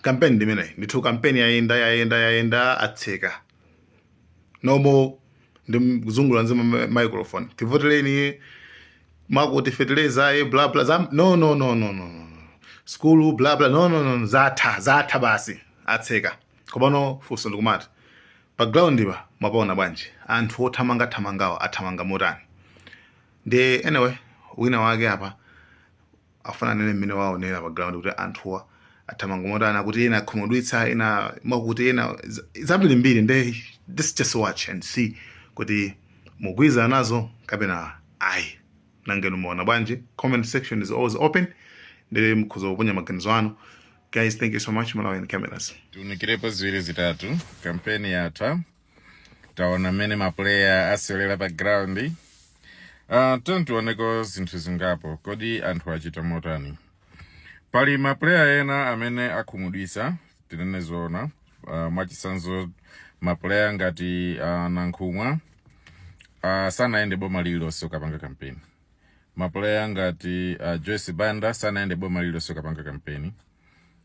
campaign ndimene ndithu campaign yayenda atseka nomo ndimzungula nzima microphone tivoteleni makuti fertilizer bla bla no school bla bla no zatha basi atseka kopano fuso ndikumati background ba mwapaona bwanji anthu othamangawa athamanga motani ndi anyway wina wake apa afana nene mmene waonera background kuti anthuwa athamanga motani kuti ena akhumudwitsa ena makuti ena zambirimbiri ndi just watch and see kuti mugwiza nazo kapena ayi nangenu muona bwanji. Comment section is always open ndi mkhuza kuponya maganizo anu. Guys, thank you so much. Malawi and cameras tunikirepo ziwiri zitatu kampeni yatha taona mene maplayer asolera background tontioneko zinthu zingapo kodi anthu achita motani. Pali maplayer ena amene akhumudwitsa tinene zoona mwachisanzo maplayer ngati Nankhumwa sanaende boma lililonse ukapanga kampeni. Maplayer ngati Joyce Banda sanaende boma lililonse ukapanga kampeni.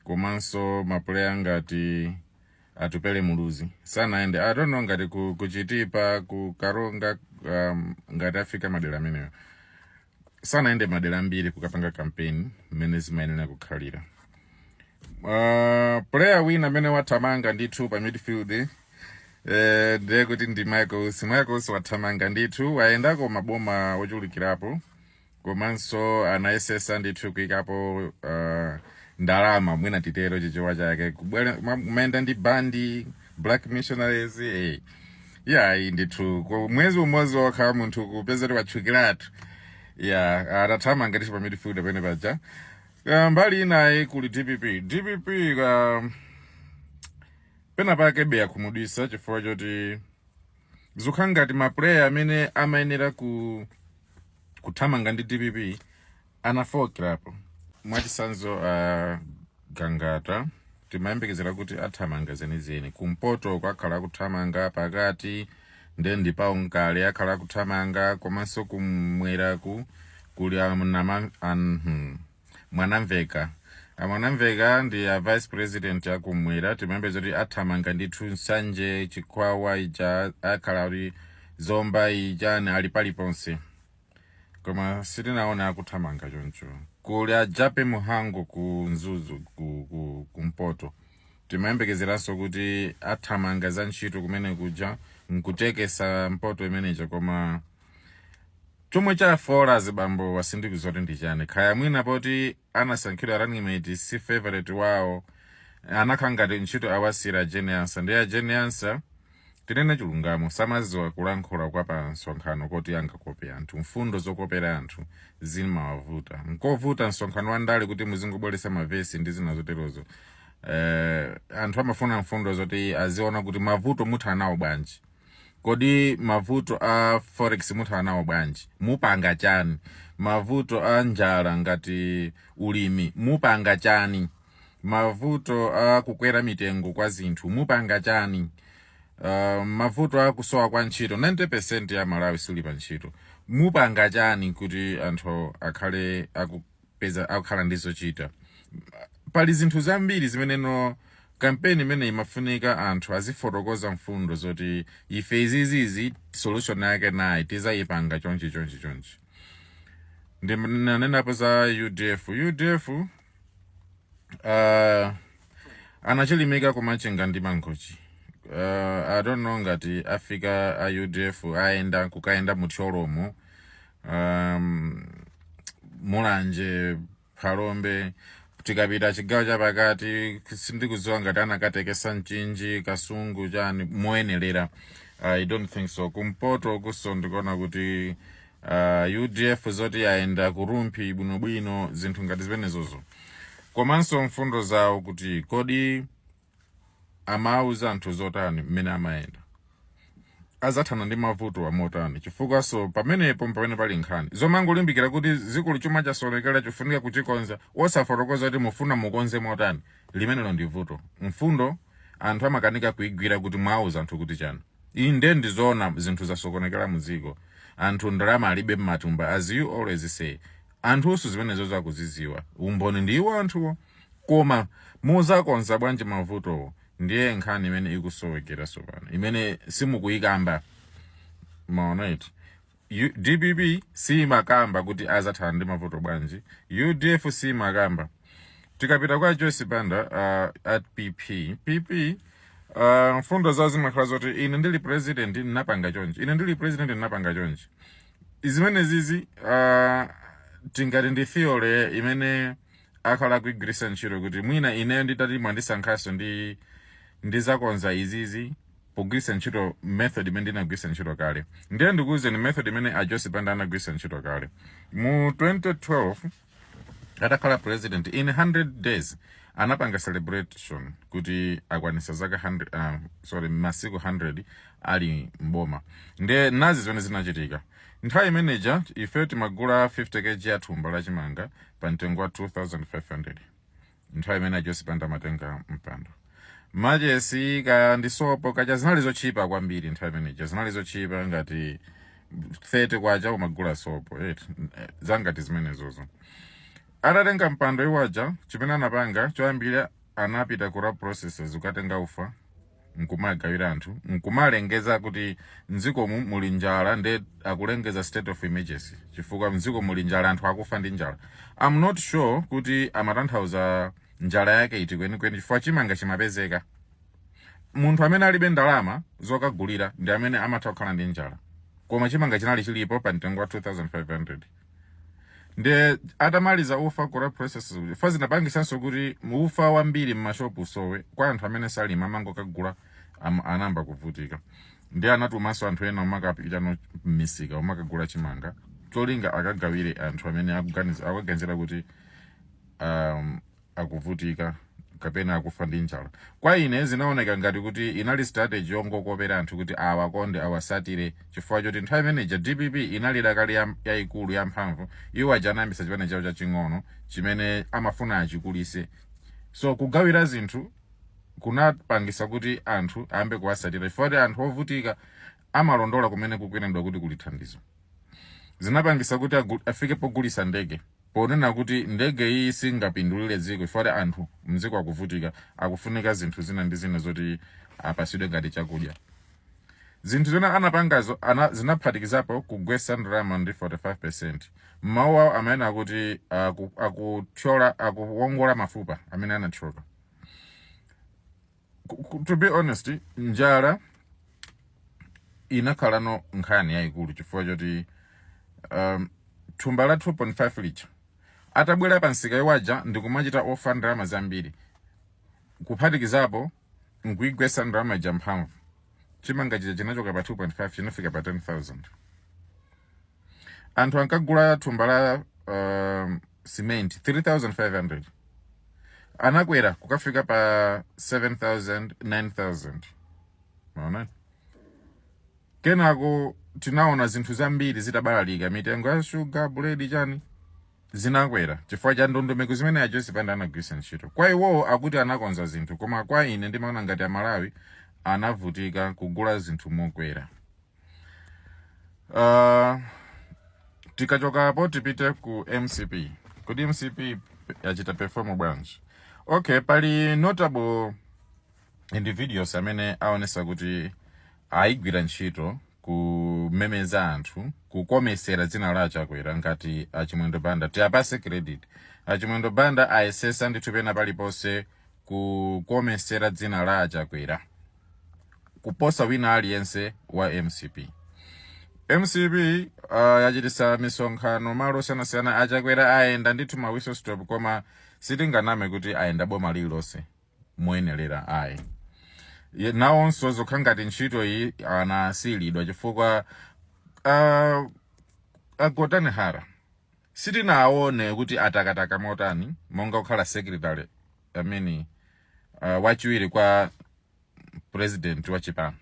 Komanso maplayer ngati Atupele Muluzi sanaende I don't know ngati kuchitipa ku Karonga ngati afika madera ameneyo sanaende madera ambiri kukapanga kampeni mmene zimayenera kukhalira. Player wina amene wathamanga ndithu pa midfield ndiye kuti ndi Michaels wathamanga ndithu waendako maboma ochulukirapo komanso anayesesa ndithu kuyikapo ndalama mwina titero chichewa chake kubwera maenda ndi bandi Black Missionaries ndithu mwezi umodzi wakha munthu kupeza kuti watchukiratu atathamanga ndithu pa midfield pene paja. Mbali inayi kuli DPP pena pake beya kumudwisa chifukwa choti zikhala ngati maplayer amene amayenera kuthamanga ndi DPP anafokerapo. Mwachisanzo Gangata timayembekezera kuti athamanga zenizeni kumpoto kwakhala kuthamanga pakati ndi paunkale akhala kuthamanga komanso kumweraku kuli Mwanamveka. Mwanamveka ndi vice president yakumwera timayembekeza kuti athamanga ndithu Nsanje Chikwawa ija akhala kuti Zomba ija ali paliponse koma sitinaona akuthamanga choncho. Kuli Ajape Muhango ku Nzuzu kumpoto timayembekezeranso kuti athamanga za ntchito kumene kuja nkutekesa mpoto imeneja koma chomwe chafola zibambo wasindikizoti ndi chani khaya mwina poti anasankhidwa running mate si favorite wawo anakhala ngati ntchito awasira Genius ndi Genius tinene chilungamo samaziwa kulankhula kwa pa nsonkhano kuti angakope anthu mfundo zokopera anthu zimawavuta nkovuta nsonkhano wa ndale kuti muzingobweresa mavesi ndi zina zoterozo. Anthu amafuna mfundo zoti aziona kuti mavuto mutha nawo bwanji. Kodi mavuto a forex mutha nawo bwanji mupanga chani. Mavuto a njala ngati ulimi mupanga chani. Mavuto a kukwera mitengo kwa zinthu mupanga chani. Mavuto akusowa kwa ntchito 90% ya Malawi sili pa ntchito mupanga chani kuti anthu akhale akukhala ndizochita. Pali zinthu zambiri zimene kampeni imene imafunika anthu azifotokoza mfundo zoti ife izizizi solution yake nayi tizayipanga chonchi. Ndinanenapo za UDF anachilimika kumachinga ndi Mangochi. I don't know ngati Africa UDF aenda kukaenda mutyolomo Mulanje Phalombe tikapita chigawo chapakati sindikudziwa ngati anakatekesa Mchinji Kasungu chani moyenelera. I don't think so. Kumpoto kuso ndikuona kuti UDF zoti aenda kurumpi bwinobwino zinthu ngati zimenezozo komanso mfundo zawo kuti kodi amauza anthu zotani mmene amaenda azathana ndi mavuto amotani chifukwa so pamenepo pamene pali nkhani zomangolimbikira kuti zikulu chuma chasolekera chifunika kuchikonza osafotokoza kuti mufuna mukonze motani limenelo ndi vuto. Mfundo anthu amakanika kuigwira kuti mwauza anthu kuti chani inde ndizoona zinthu zasokonekera muziko anthu ndalama alibe mmatumba as you always say anthu zimene zozo akuziziwa umboni ndiwo anthuwo koma muzakonza bwanji mavuto ndiye nkhani imene ikusowekera sopano imene simukuyikamba maona iti DPP si makamba kuti azathana ndi mavuto bwanji, UDF si makamba. Tikapita kwa Joyce Banda at PP mfundo zawo zimakhala zoti ine ndili president ndinapanga chonchi izimene zizi tingati ndi theory imene akhala kuigwiritsa ntchito kuti mwina ineyo nditati mwandisankhaso ndizakonza izizi pogwiritsa ntchito method imene ndinagwiritsa ntchito kale. Ndiye ndikuwuzeni method imene a Joyce Banda anagwiritsa ntchito kale. Mu 2012 atakhala president in 100 days anapanga celebration kuti akwanisa zaka 100 masiku 100 ali mboma. Ndiye nazi zimene zinachitika. Nthawi manager ife timagula 50 kg ya thumba la chimanga pa mtengo wa 2500. Nthawi imene Joyce Banda amatenga mpando. Majesi ka ndisopo kaja zinali zochipa kwambiri nthawi manager, zinali zochipa ngati 30 kwacha umagula sopo zangati zimene zozo. Atatenga mpando iwaja chimene anapanga choyambira anapita kura processes ukatenga ufa nkumagawira anthu nkumalengeza kuti mdziko muli njala nde akulengeza state of emergency chifukwa mdziko muli njala anthu akufa ndi njala. I'm not sure kuti amatanthauza njala yake iti kwenikweni chifukwa chimanga chimapezeka. Munthu amene alibe ndalama zokagulira ndi amene amatha kukhala ndi njala, koma chimanga chinali chilipo pa mtengo wa 2500. Ndiye atamaliza ufa kura processes ufa zinapangisanso kuti ufa wambiri mmashopu usowe kwa anthu amene salima amangokagula anamba kuvutika. Ndiye anatumanso anthu ena umakapita no misika umakagula chimanga cholinga akagawire anthu amene akuganizira kuti akuvutika kapena akufa ndi njala. Kwa ine zinaoneka ngati kuti inali strategy yongokopera anthu kuti awakonde awasatire chifukwa choti nthawi manager DPP inali dakali yaikulu ya mphamvu iwo ajanambisa chipane chawo chaching'ono chimene amafuna achikulise. So kugawira zinthu kunapangisa kuti anthu ambe kuwasatira chifukwa anthu ovutika amalondola kumene kukwinendwa kuti kuli thandizo. Zinapangisa kuti afike pogulisa ndege ponena kuti ndege iyi singapindulire dziko chifukwa anthu mdziko akuvutika akufunika zinthu zina ndi zina zoti apasidwe ngati chakudya. Zinthu zina anapangazo zinaphatikizapo kugwesa ndalama ndi 45%. Mawu awo amene akuti akuwongola mafupa amene anathyoka. To be honest, njala inakhalano nkhani yayikulu chifukwa choti thumba la 2.5 licha atabwera pansika iwaja ndikumachita ofa ndalama zambiri kuphatikizapo nkuigwesa ndalama ja mphamvu. Chimanga chija chinachoka pa 2.5 chinafika pa 10,000. Anthu ankagula thumba la cement 3,500 anakwera kukafika pa 7,000 9,000. Maona kenako tinaona zinthu zambiri zitabalalika, mitengo ya sugar buledi chani zinakwera chifukwa cha ndondomeko zimene a Joyce Banda anagwiritsa ntchito. Kwa iwo akuti anakonza zinthu koma kwa ine ndimaona ngati Amalawi anavutika kugula zinthu mokwera. Tikachokapo tipite ku MCP. Kodi MCP yachita perform bwanji? Okay, pali notable individuals amene aonesa kuti aigwira ntchito kumemeza anthu kukomesera dzina la Chakwera ngati Achimwendo Banda. Tiapase credit. Achimwendo Banda aisesa ndithu pena paliponse kukomesera dzina la Chakwera kuposa wina aliyense wa MCP. MCP yachitisa misonkhano malo osiyanasiyana Achakwera aenda ndithu ma whistle stop koma sitinganame kuti aenda boma lililonse moyenelera ayi. Nawonso zokha ngati ntchito iyi anasilidwa chifukwa agotane hara sitinaone kuti atakataka motani monga kukhala secretary amene wachiwiri kwa president wa chipani.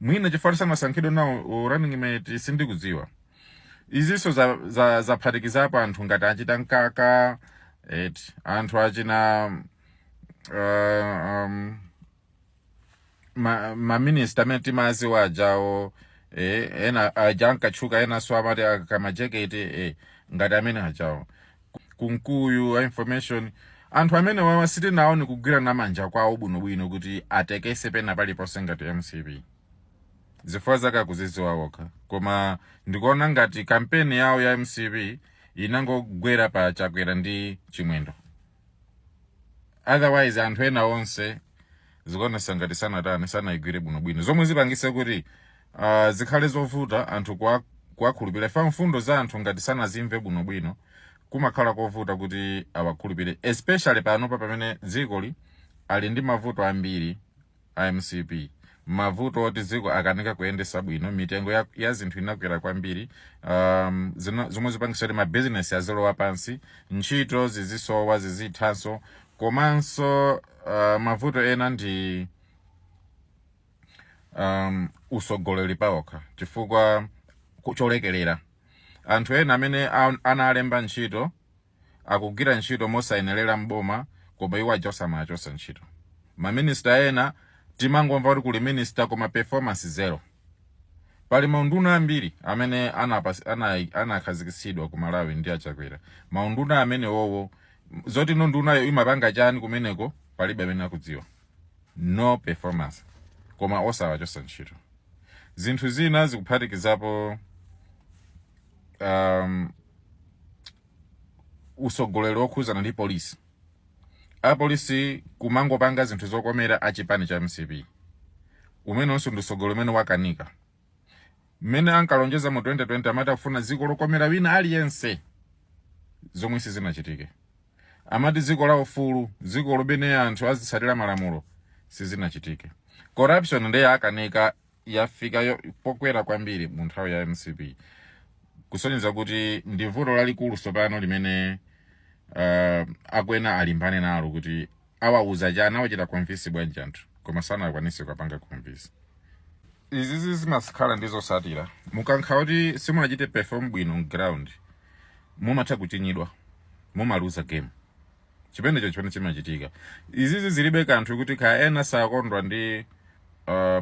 Mwina chifukwa sanasankhidwe nawo running mate sindikudziwa. Izinso zaphatikizapo anthu ngati achita nkaka anthu achina minister amene timaziwa ajawo ena ajankachuka ena swamati akamajeketi ngati amene ajawo kunkuyu information anthu amene wawa sitinawo nikugwira namanja kwawo bwinobwino kuti atekese pena paliponse ngati MCP zifukwa zake akuzidziwa wokha. Koma ndikuona ngati kampeni yawo ya MCP inangogwera pa chakwera ndi chimwendo. Otherwise anthu ena onse zikuonesa ngati sanayigwire bwinobwino, zomwe zipangise kuti zikhale zovuta anthu kuwakhulupirira. Ifa mfundo za anthu ngati sanazimve bwinobwino kumakhala kovuta kuti awakhulupirire, especially panopa pamene dzikoli ali ndi mavuto ambiri a MCP. Mavuto oti dziko akanika kuyendesa bwino, mitengo ya zinthu inakwera kwambiri, zomwe zipangisa kuti mabizinesi azilowa pansi, ntchito zizisowa zizithanso, komanso mavuto ena ndi usogoleri pawokha chifukwa cholekelera. Anthu ena amene analemba ntchito akugwira ntchito mosayenerera mboma, koma iwo achosa ntchito. Maminista ena timangomva kuti kuli minister koma performance zero. Pali maunduna ambiri amene anakhazikitsidwa ku Malawi ndi achakwera. Maunduna amene wowo zoti nondunayo imapanga chani kumeneko palibe amene akudziwa. No performance koma osawachosa ntchito. Zinthu zina zikuphatikizapo usogoleri okhuzana ndi polisi. Apolisi kumangopanga zinthu zokomera achipani cha MCP. Umene onso ndi usogoleri umene wakanika. Mmene ankalonjeza mu 2020 amati akufuna dziko lokomera wina aliyense, zomwe sizinachitike. Amati dziko la ufulu, dziko lobene anthu azitsatira malamulo, sizinachitike. Corruption ndiye akanika yafika pokwera kwambiri mu nthawi ya MCP. Kusonyeza kuti ndi vuto lalikulu sopano limene akwena alimbane nalo kuti awauza chani awachita convince bwanji anthu, koma sanakwanise kupanga convince. Izi zimasikhala ndizosatira. Mukankha kuti simunachite perform bwino on ground, mumatha kuchinyidwa, mumaluza game. Chipendecho chimene chimachitika. Izi zilibe kanthu kuti kaya ena sakondwa ndi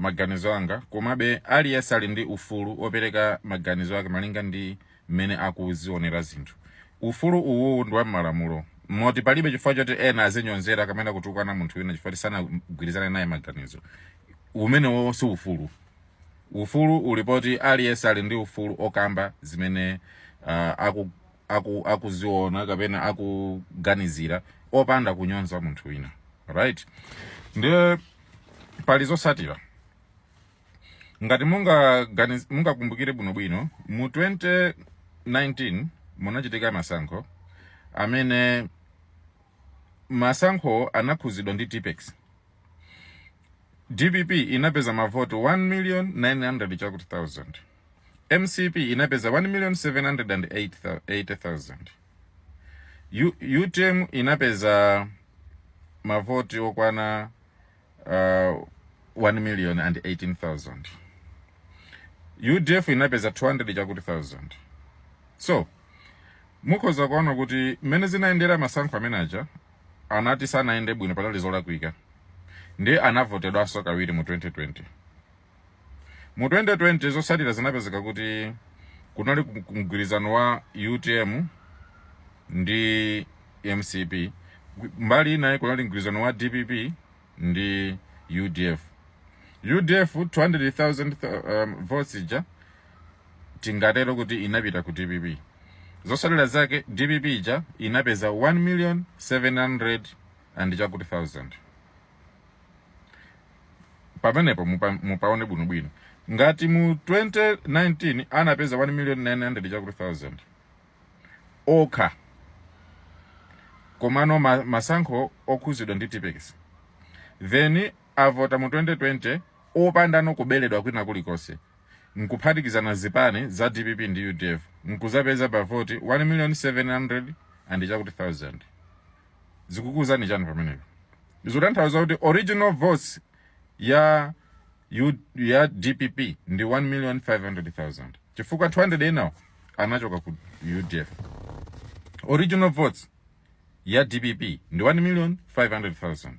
maganizo anga, komabe aliyense ali ndi ufulu opereka maganizo ake malinga ndi mmene akuzionera zinthu. Ufulu uwu ndi wa malamulo. Moti palibe chifukwa choti ena azinyonzera kamene kutukwana munthu wina chifukwa sanagwirizane naye maganizo. Umene wo si ufulu. Ufulu ulipoti aliyense ali ndi ufulu okamba zimene akuziona kapena akuganizira opanda kunyonza munthu wina. Right? Ndiye pali zosatira. Ngati mungakumbukire bwinobwino, mu 2019 munachitika masankho amene masankho anakhuzidwa ndi Tipex. DPP inapeza mavoto 1,900,000. MCP inapeza 1,708,000. UTM inapeza mavoti okwana 1,018,000. UDF inapeza 200,000. So mukhoza kuona kuti mmene zinaendera masankho amenaja anati sanaende bwino patali zolakwika. Ndi anavotedwanso kawiri mu 2020. Mu 2020 zosatira zinapezeka kuti kunali mgwirizano wa UTM ndi MCP. Mbali inayi kunali mgwirizano wa DPP ndi UDF. UDF 200,000 votes ija tingatero kuti inapita ku DPP. Zosatira zake DPP ija inapeza 1,700,000. Pamenepo mupaone bwinobwino. Ngati mu 2019 anapeza 1,900,000 okha, komano masankho okhuzidwa ndi Tipex, then avota mu 2020 opanda nokubeledwa kwina kulikonse, nkuphatikizana zipani za DPP ndi UDF, nkuzapeza pavoti 1,700,000. Zikukuzani chani pamenepo? Zotanthauza kuti original votes ya DPP ndi 1,500,000. Chifukwa 200 ena anachoka ku UDF. Original votes ya DPP ndi 1,500,000.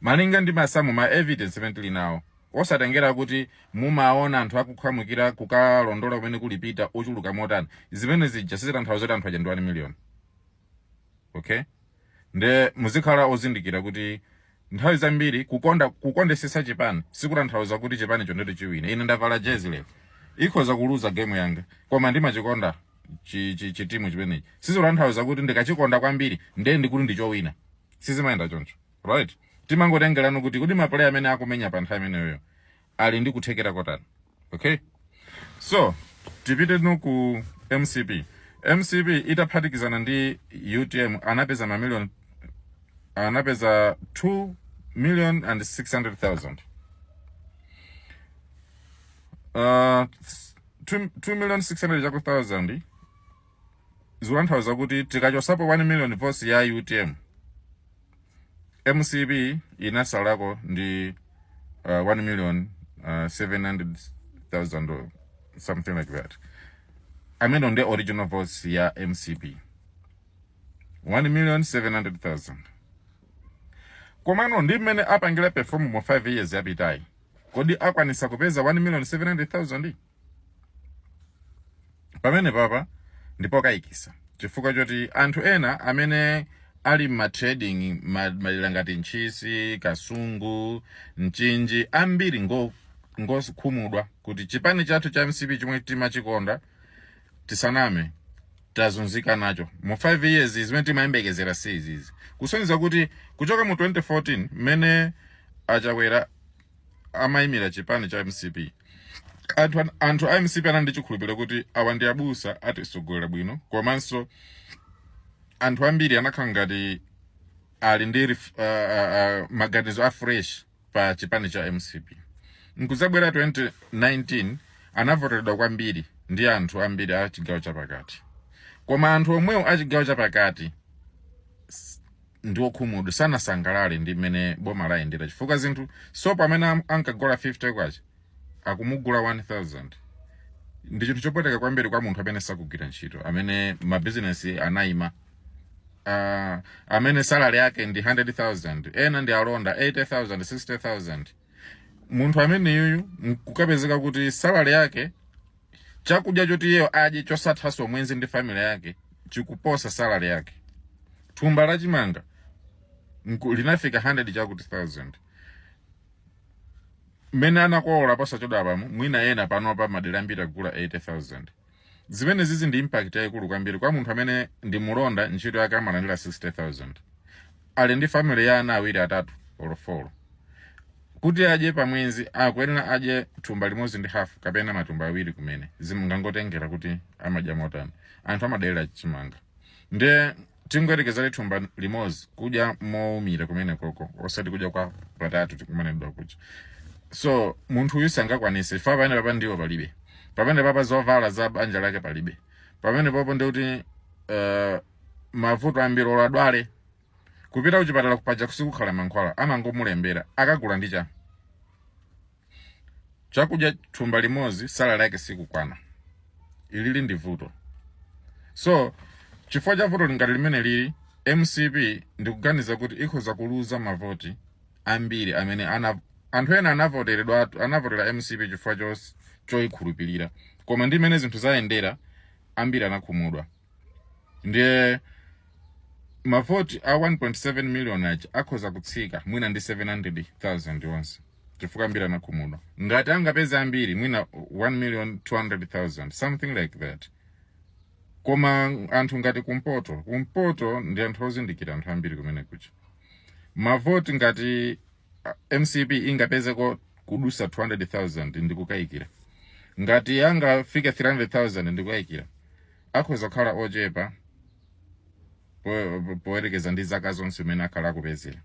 Malinga ndi masamu ma evidence mentally nawo. Osatengera kuti mumaona anthu akukhamukira kukalondola kumene kulipita ochuluka motani. Zimene zija sizitanthauza kuti anthu aja ndi 1 million. Okay? nde muzikhala ozindikira kuti nthawi zambiri kukondesesa chipani sikutanthauza kuti chipani chondoti chiwine. Ine ndavala jezi lero ikhoza kuluza game yanga koma ndimachikonda chitimu chimenechi, sizikutanthauza kuti ndikachikonda kwambiri nde ndikuti ndichowina. Sizimayenda choncho, right? Timangotengerano kuti maplayer amene akumenya pa nthawi imeneyo ali ndi kuthekera kotani. Okay, so tipite no ku MCP. MCP itaphatikizana ndi UTM anapeza mamiliyoni, anapeza 2,600,000. 2,600,000 zikutanthauza kuti tikachosapo 1 million votes ya UTM, MCP inasalako ndi 1,700,000 or something like that. Ameno ndi original votes ya MCP 1,700,000. Komano ndi mmene apangila perform mo 5 years yapitayi, kodi akwanisa kupeza 1,700,000? Pamene papa ndipo kayikisa chifukwa choti anthu ena amene ali ma trading malila ngati ntchisi, kasungu, mchinji ambiri ngokhumudwa kuti chipani chathu cha MCP chomwe timachikonda tisaname tazunzika nacho mu 5 years zimene timayembekezera izi. Kusonyeza kuti kuchoka mu 2014 mmene achakwera amayimira chipani cha MCP, anthu a MCP anandi chikhulupiriro kuti awa ndi abusa atisogolera bwino, komanso anthu ambiri anakhala ngati ali ndi maganizo a fresh pa chipani cha MCP. Nkuzabwera 2019 anavoteredwa kwambiri ndi anthu ambiri a chigawo chapakati, koma anthu omwewo a chigawo chapakati ndi okhumudwa sanasangalale ndi mmene boma layendera, chifukwa zinthu so pamene ankagola 50 kwacha akumugula 1,000. ndi chinthu chopweteka kwambiri kwa munthu amene sakugwira ntchito, amene mabizinesi anayima, amene salary yake ndi 100,000, ena ndi alonda 80,000, 60,000. Munthu amene yuyu kukapezeka kuti salary yake chakudya choti iyeyo adye chosathaso mwezi ndi family yake chikuposa salary yake. Thumba la chimanga linafika 100 chakuti 1,000. Mene anakola posa chodabamo mwina ena panopa madera ambiri kugula 80,000. Zimene zizi ndi impact yayikulu kwambiri kwa munthu amene ndi mulonda ntchito yake amalandira 60,000. Ali ndi family ya ana awiri atatu or 4. Kuti adye pa mwezi akuyenera adye thumba limodzi ndi half kapena matumba awiri kumene. Zimangangotengera kuti amadya motani. Anthu amadalira chimanga. Nde tingoyerekezera thumba limodzi kudya moumira kumene koko osati kudya kwa patatu tikumane ndo kudya. So munthu uyu sangakwanise fa pamene papa ndiwo palibe. Pamene papa zovala za banja lake palibe. Pamene popo ndi kuti mavuto ambiri oladwale kupita kuchipatala kupaja kusikukhala mankhwala amangomulembera akagula ndicha chakudya thumba limodzi salary yake sikukwana. Ilili ndi vuto. So chifukwa cha vuto lingati limene lili, MCP ndikuganiza kuti ikhoza kuluza mavoti ambiri amene anthu ena anavotera MCP chifukwa choyikhulupirira, koma ndi mene zinthu zayendera ambiri anakhumudwa. Ndiye mavoti a 1.7 million achi akhoza kutsika mwina ndi 700,000 onse chifukwa ambiri anakhumudwa. Ngati angapeza ambiri mwina 1,200,000 something like that. Koma anthu ngati kumpoto ndi anthu ozindikira anthu ambiri kumene kucha. Mavoti ngati MCP ingapezeko kudusa 200,000 ndikukayikira. Ngati angafike 300,000 ndikukayikira. Akhoza kukhala ochepa poyerekeza ndi zaka zonse zimene akhala akupezera.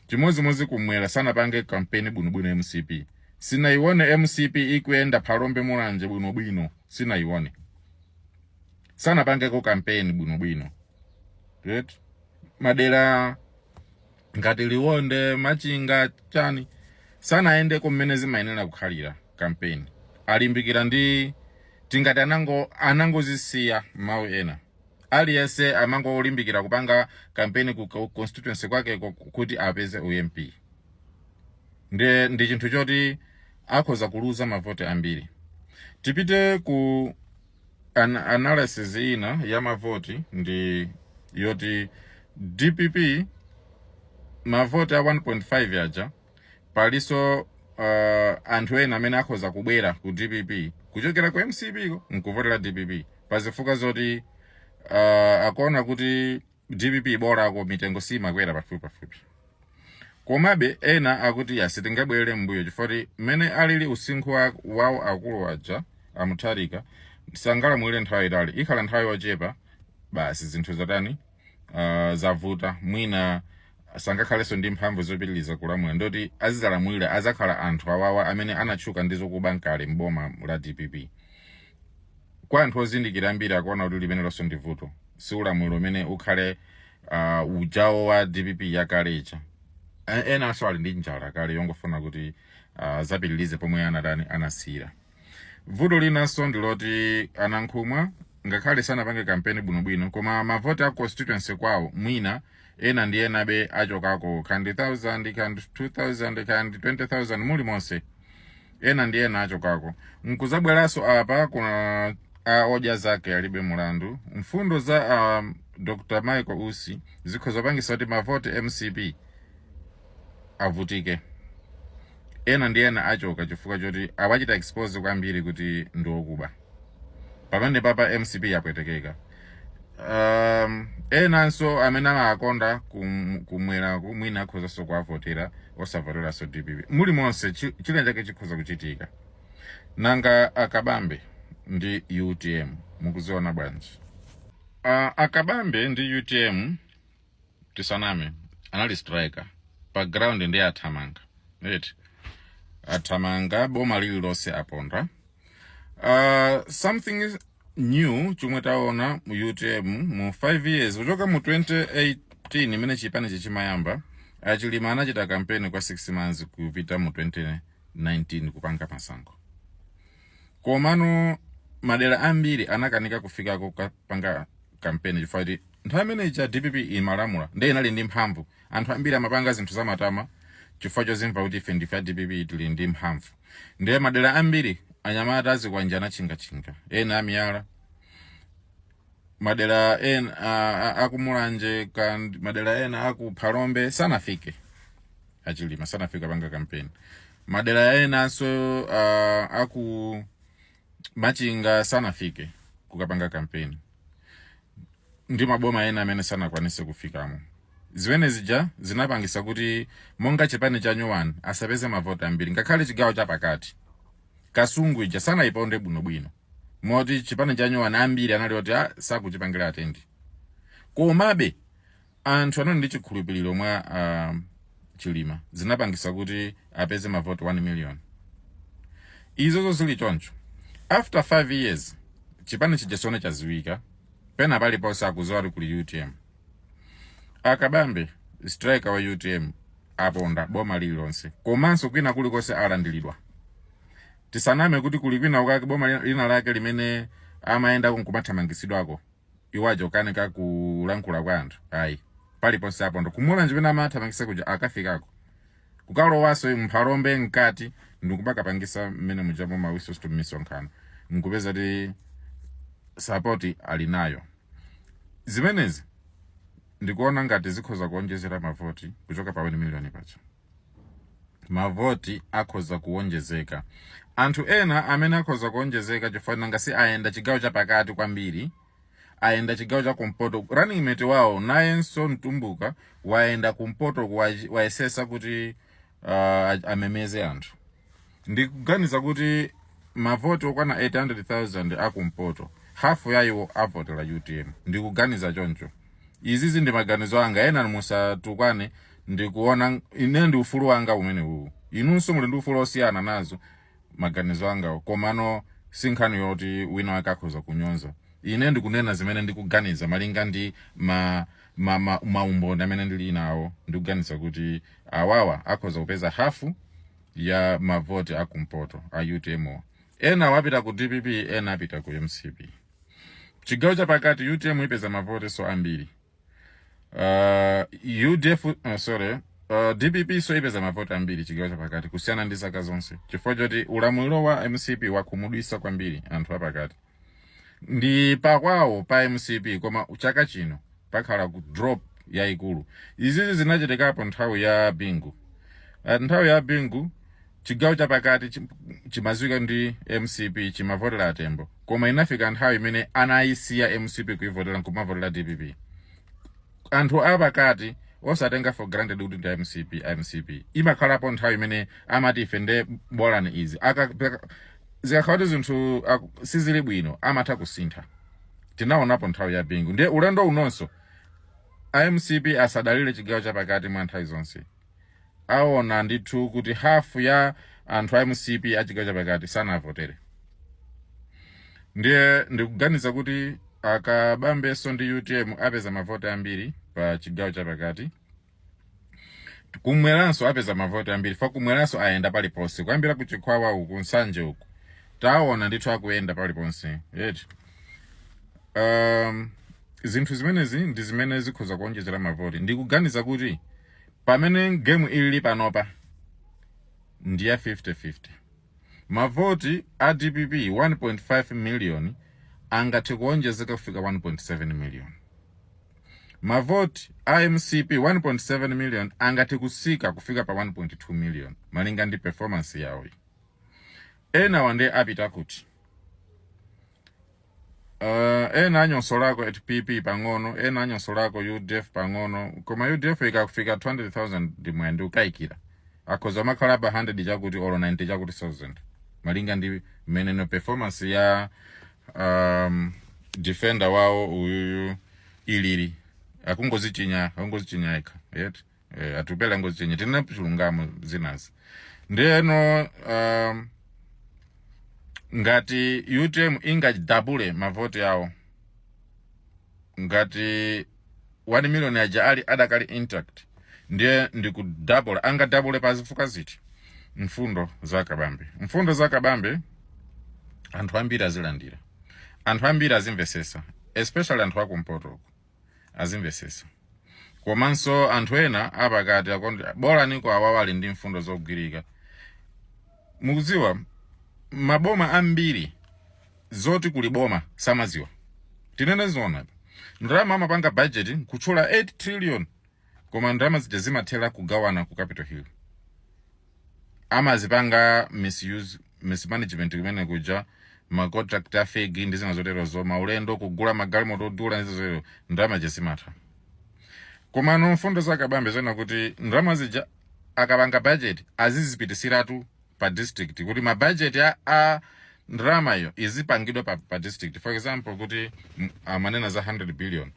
Chimodzimodzi kumwera sanapange kampeni bwinobwino MCP. Sinaione MCP ikuyenda palombe mulanje bwinobwino, sinaione. Sanapangeko kampeni bwinobwino. Right? Madera ngati Liwonde, Machinga, chani sanaende kumene zimayenera kukhalira kampeni. Alimbikira ndi tingati anangozisiya mawu ena. Aliyese amango olimbikira kupanga kampeni ku constituency kwake kuti apeze UMP. Ndi chinthu choti akhoza kuluza mavote ambiri. Tipite ku analysis ina ya mavoti ndi yoti DPP mavoti a 1.5 yaja paliso anthu ena amene akhoza kubwera ku DPP kuchokera ku MCP ko nkuvotera DPP pazifuka zoti akuona kuti DPP borako mitengo simakwera pafupi. Komabe ena akuti sitingabwere mbuyo chifukwa mmene alili usinkhu wawo akulu aja amutharika sangalamulire nthawi itali ikhala nthawi yochepa basi zinthu zatani zavuta mwina sangakhalenso ndi mphamvu zopitiliza kulamula ndoti azizalamulira azakhala anthu awawa amene anatchuka ndi zokuba nkale mboma la DPP. Kwa anthu ozindikira ambiri akuona kuti limene lonso ndi vuto si ulamuliro umene ukhale ujawo wa DPP yakale icha. Ena aso ali ndi njala kale yongofuna kuti zapitilize pomwe anasira. Vuto linanso ndiloti anankhumwa ngakhale sanapange kampeni bwinobwino koma mavoti a constituency kwawo mwina ena ndi enabe achokako kandi 1,000 kandi 2,000 kandi 20,000 muli monse ena ndi ena achokako nkuzabweranso apa kuna odya zake alibe mulandu. Mfundo za Dr. Michael Usi zikhoza pangisa kuti mavoti MCP avutike. Ena ndi ena achoka chifukwa choti awachita expose kwambiri kuti ndiokuba pamene papa MCP yapwetekeka. Enanso amene amakonda kumwera kumwina akhoza so kuavotera osavotera so DPP muli monse chile chake chikhoza kuchitika. Nanga Akabambe ndi UTM mukuziona bwanji? Akabambe ndi UTM tisaname anali striker pa ground ndi athamanga right athamanga boma lililonse aponda. Something new chomwe taona mu UTM mu 5 years kuchoka mu 2018 imene chipani chimayamba achilima anachita kampeni kwa 6 months kupita mu 2019 kupanga masankho. Komano madera ambiri anakanika kufika kupanga kampeni chifukwa nthawi imene cha DPP imalamula ndi inali ndi mphamvu anthu ambiri amapanga zinthu zamatama chifukwa chozimva kuti ife ndife DPP tili ndi mphamvu. Ndiye madera ambiri anyamata azikwanjana chinga ena amiyala madera ena akumulanje kandi madera ena akuphalombe sanafike achilima sanafika panga kampeni. Madera ena so aku machinga sanafike kukapanga kampeni. Ndi maboma ena amene sanakwanise kufikamo. Ziwene zija zinapangisa kuti monga chipani cha Nyuwani asapeze mavoti ambiri ngakhale chigawo cha pakati. Kasungu ija sana iponde bwinobwino moti chipani cha Nyuwani ambiri anali oti sakuchipangira atendi. Komabe anthu anali ndi chikhulupiriro mwa chilima zinapangisa kuti apeze mavoti 1 million. Izo zili choncho. After 5 years chipani chijasone chaziwika pena pali posa akuzori kuli UTM. Akabambe striker wa UTM aponda boma lililonse komanso kwina kulikonse alandilidwa. Tisaname kuti kulikwina ukake boma lina lake limene amaenda kunkumathamangisidwako iwajo kanika kulankhula kwa anthu ayi pali ponse aponda kumula njimene amathamangisa kuja akafikako kukalowaso mphalombe nkati ndikubaka pangisa mmene mujamo mawiso misonkhano nkupeza ti support alinayo. Zimenezi ndikuona ngati zikhoza kuonjezera mavoti kuchoka pa 1 million pacha. Mavoti akhoza kuonjezeka. Anthu ena amene akhoza kuonjezeka chifukwa ngasi aenda chigawo cha pakati kwambiri aenda chigawo cha kumpoto running mate wawo nayenso Ntumbuka waenda kumpoto waesesa kuti amemeze anthu. Ndikuganiza kuti mavoti okwana 800,000 akumpoto half yayo avotera UTM. Ndikuganiza choncho. Izizi ndi maganizo anga ena musatukwane ndikuona ine ndi ufulu wanga umene uwu. Inunso muli ndi ufulu osiyana nazo maganizo anga komano sinkhani yoti wina wakakhoza kunyonza. Ine ndikunena zimene ndikuganiza malinga ndi maumboni amene ndili nawo ndikuganiza kuti awawa akhoza kupeza hafu ya mavoti akumpoto a UTM. Ena wapita ku DPP ena apita ku MCP. Chigawo cha pakati UTM ipeza mavoti so ambiri. DPP so ipeza mavoti ambiri chigawo cha pakati kusiyana ndi zaka zonse chifukwa choti ulamuliro wa MCP wakumudwisa kwambiri anthu apakati. Ndi pakwawo pa MCP koma chaka chino pakhala ku drop yayikulu. Izizi zinachitikapo nthawi ya Bingu. Nthawi ya Bingu chigawo chapakati chimadziwika ndi MCP chimavotera atembo, koma inafika nthawi imene anayisiya MCP kuivotera nkumavotera DPP. Anthu apakati osatenga for granted kuti ndi MCP imakhalapo nthawi imene amati ife nde bolani izi zikakhala kuti zinthu sizili bwino amatha kusintha. Tinaonapo nthawi ya Bingu. Ndiye ulendo unonso MCP asadalire chigawo chapakati mwa nthawi zonse. Aona ndithu kuti half ya anthu a MCP a chigawo chapakati sanavotere. Ndiye ndikuganiza kuti akabambeso ndi UTM apeza mavoti ambiri pa chigawo chapakati. Kumweranso apeza mavoti ambiri, fa kumweranso ayenda paliponse kuyambira ku Chikwawa uku Nsanje uku taona ndithu akuyenda paliponse. Yeti zinthu zimenezi ndi zimene zikhoza kuonjezera mavoti. Ndikuganiza kuti pamene game ili panopa ndiya 50-50. Mavoti a DPP 1.5 million angathe kuonjezeka kufika 1.7 million. Mavoti a MCP 1.7 million angathe kusika kufika pa 1.2 million malinga ndi performance yawo. Ena wande apita kuti ena anyonsolako at PP pang'ono, ena anyonsolako UDF pang'ono, koma UDF ikakufika 200,000 ndimwende ukaikira akhoza makhala pa 100 chakuti olo 90 chakuti 1000 malinga ndi meneno performance ya defender wao uyu iliri akungozichinya ekha. Yet atupela ngozichinya tina chilungamo zinazi. Ndeno ngati UTM ingadabule mavoti yawo, ngati 1 million aja ali adakali intact, ndiye ndikudabula angadabule pazifuka ziti mfundo za kabambe anthu ambiri azilandira, anthu ambiri azimvesesa, especially anthu akumpoto azimvesesa. Komanso anthu ena apakati akondi bora niko awawali ndi mfundo zogwirika. Mukudziwa maboma ambiri zoti kuliboma samaziwa. Tinene zona ndalama amapanga budget kuchula 8 trillion koma ndalama zija zimathera kugawana ku Capitol Hill. Amazipanga mismanagement kumene kuja macontract afegi ndi zina zotero zo maulendo kugula magalimoto odula ndi zotero ndalama jesimata. Koma no mfundo za kabambe zona kuti ndalama zija akapanga budget azizipitisiratu pa district kuti ma budget a ndalama iyo izipangidwa pa district. For example kuti amanena za 100 billion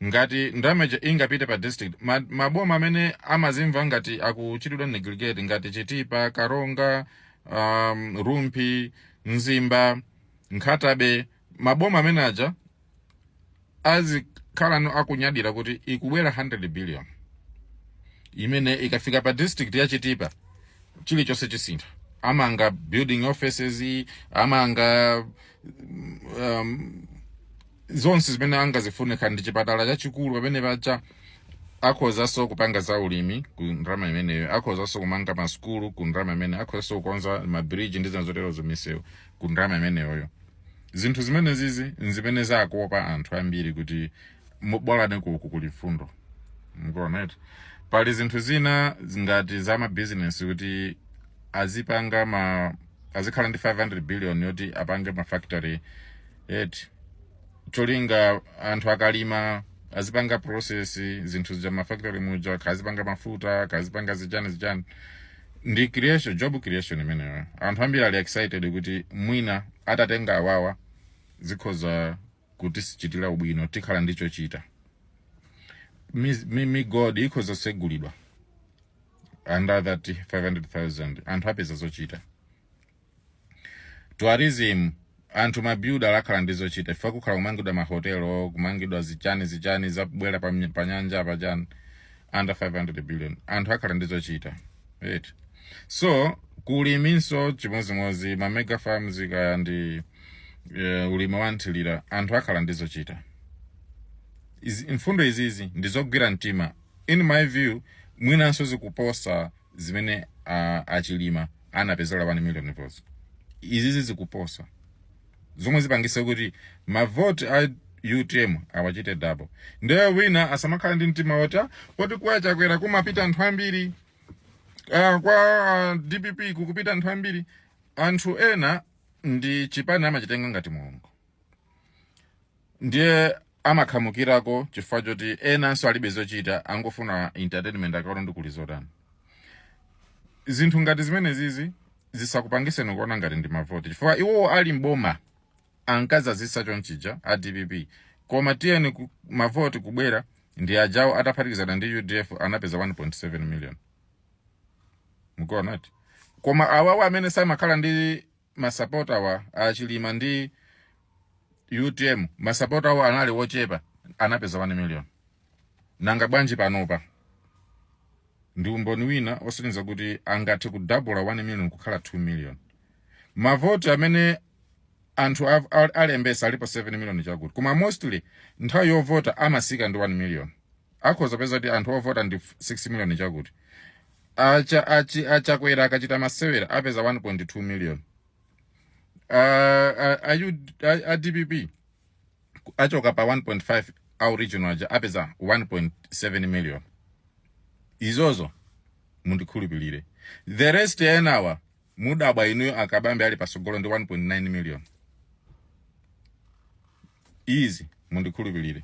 ngati ndalama ingapite pa district maboma amene amazimva ngati akuchitidwa negligate ngati Chitipa, Karonga, Rumpi, Nzimba, Nkhatabe, maboma amene aja azikhala no akunyadira kuti ikubwera 100 billion imene ikafika pa district ya Chitipa chilichonse chisintha. Amanga building offices, amanga zonse zimene angazifunika ndi chipatala chachikulu pamene pacha akhoza so kupanga za ulimi ku ndalama imeneyo, akhoza so kumanga masukulu ku ndalama imeneyo, akhoza so kukonza mabridge ndi zinthu zomisewu ku ndalama imeneyo. Zinthu zimene zizi nzimene zakuopa anthu ambiri kuti bora neko kuli mfundo. Mkuona pali zinthu zina ngati za ma business kuti azipanga azikhala ndi 500 billion yoti apange ma factory cholinga anthu akalima azipanga process zinthu za ma factory muja kazipanga mafuta kazipanga zijani ndi creation, job creation imeneyo. Anthu ambiri ali excited kuti mwina atatenga awawa zikhoza kuti sichitira ubwino tikhala ndicho chita. Mi God ikhoza segulidwa under that 500,000 anthu apeza zochita. Tourism anthu mabuilder alakhala ndizo chita fa kukhala kumangidwa mahotelo kumangidwa zijani zabwera pa nyanja pajani under 500 billion anthu akhala ndizo chita. Right. So kuliminso chimozimozi ma mega farms kaya ndi ulima wanthilira anthu akhala ndizo chita. Mfundo izizi ndizogwira mtima in my view mwinanso zikuposa zimene achilima anapezera 1 million votes. Izizi zikuposa zomwe zipangisa kuti mavoti a UTM awachite double. Ndiye wina asamakhala ndi mtima wota poti kwa Chakwera kumapita anthu ambiri, kwa DPP kukupita anthu ambiri, anthu ena ndi chipani amachitenga ngati mulungu. Ndiye amakhamukirako chifukwa choti enanso alibe zochita, angofuna entertainment akaona ndi kulizotani. Zinthu ngati zimene zizi zisakupangiseni kuona ngati ndi mavoti, chifukwa iwo ali mboma ankazazisa chonchija a DPP, koma tiyeni mavoti kubwera ndi ajawo ataphatikizana ndi UDF anapeza 1.7 million. Mukuonati? Koma awawa amene samakhala ndi masapota wa achilima ndi UTM, masapota wa anali wochepa anapeza 1 million. Nanga bwanji panopa ndi umboni wina osonyeza kuti angathe kudabula 1 million kukhala 2 million. Mavoti amene anthu alembesa alipo 7 million chakuti, koma mostly nthawi yovota amasika ndi 1 million. Akhoza peza kuti anthu ovota ndi 6 million chakuti. Achakwera akachita masewera apeza 1.2 million. A DPP achoka pa 1.5 au regional aja apeza 1.7 million. Izozo mundikhulupirire. The rest enawa mudabwa inuyo akabambe ali pasogolo ndi 1.9 million. Easy mundikhulupirire.